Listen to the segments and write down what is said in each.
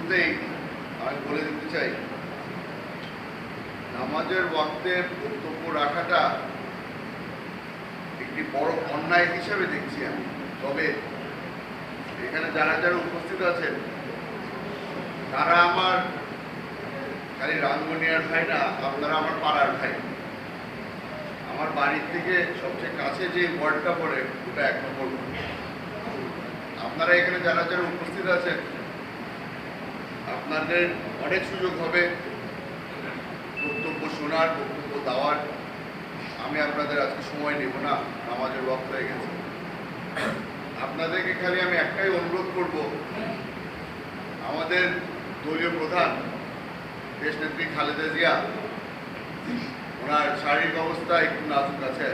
শুরুতেই আমি বলে দিতে চাই, নামাজের ওয়াক্তে বক্তব্য রাখাটা একটি বড় অন্যায় হিসাবে দেখছি আমি। তবে এখানে যারা যারা উপস্থিত আছেন তারা আমার খালি রাঙ্গুনিয়ার ভাই না, আপনারা আমার পাড়ার ভাই। আমার বাড়ির থেকে সবচেয়ে কাছে যে ওয়ার্ডটা পড়ে ওটা 1 নম্বর। আপনারা এখানে যারা যারা উপস্থিত আছেন আপনাদের অনেক সুযোগ হবে বক্তব্য শোনার, বক্তব্য দেওয়ার। আমি আপনাদের আজকে সময় নেব না, নামাজের ওয়াক্ত হয়ে গেছে। আপনাদেরকে খালি আমি একটাই অনুরোধ করব, আমাদের দলীয় প্রধান দেশনেত্রী খালেদা জিয়া, ওনার শারীরিক অবস্থা একটু নাজুক আছে,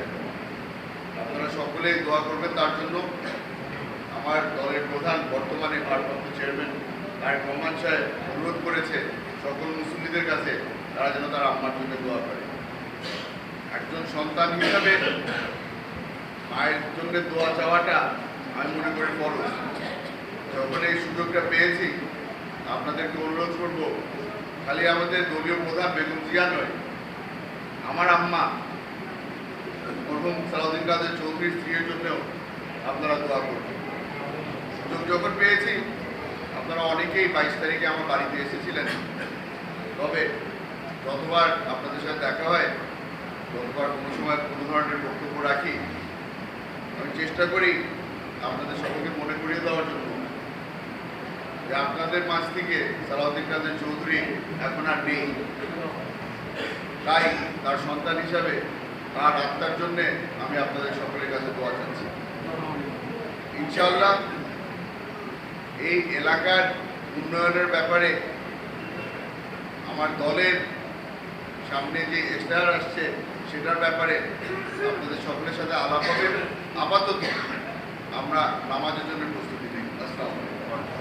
আপনারা সকলেই দোয়া করবেন তার জন্য। আমার দলের প্রধান বর্তমানে ভারপ্রাপ্ত চেয়ারম্যান তারেক রহমান সাহেব অনুরোধ করেছে সকল মুসলিমদের কাছে তারা যেন তার আম্মার জন্য দোয়া করে। একজন সন্তান হিসাবে মায়ের জন্য দোয়া চাওয়াটা আমি মনে করি ফরজ। যখন এই সুযোগটা পেয়েছি আপনাদেরকে অনুরোধ করব, খালি আমাদের দলীয় প্রধান বেগম জিয়া নয়, আমার আম্মা মরহুম সালাউদ্দিন কাদের চৌধুরীর স্ত্রীর জন্যও আপনারা দোয়া করবেন। সুযোগ যখন পেয়েছি, আপনারা অনেকেই 22 তারিখে আমার বাড়িতে এসেছিলেন। তবে যতবার আপনাদের সাথে দেখা হয়, যতবার কোনো সময় কোনো ধরনের বক্তব্য রাখি, আমি চেষ্টা করি আপনাদের সকলকে মনে করিয়ে দেওয়ার জন্য যে আপনাদের মাঝ থেকে সালাউদ্দিন কাদের চৌধুরী এখন আর নেই। তাই তার সন্তান হিসাবে তার আত্মার জন্যে আমি আপনাদের সকলের কাছে দোয়া চাচ্ছি। ইনশাআল্লাহ এই এলাকার উন্নয়নের ব্যাপারে আমার দলের সামনে যে ইশতেহার আসছে সেটার ব্যাপারে আপনাদের সকলের সাথে আলাপ হবে। আপাতত আমরা নামাজের জন্য প্রস্তুতি নিই। আসসালামু আলাইকুম।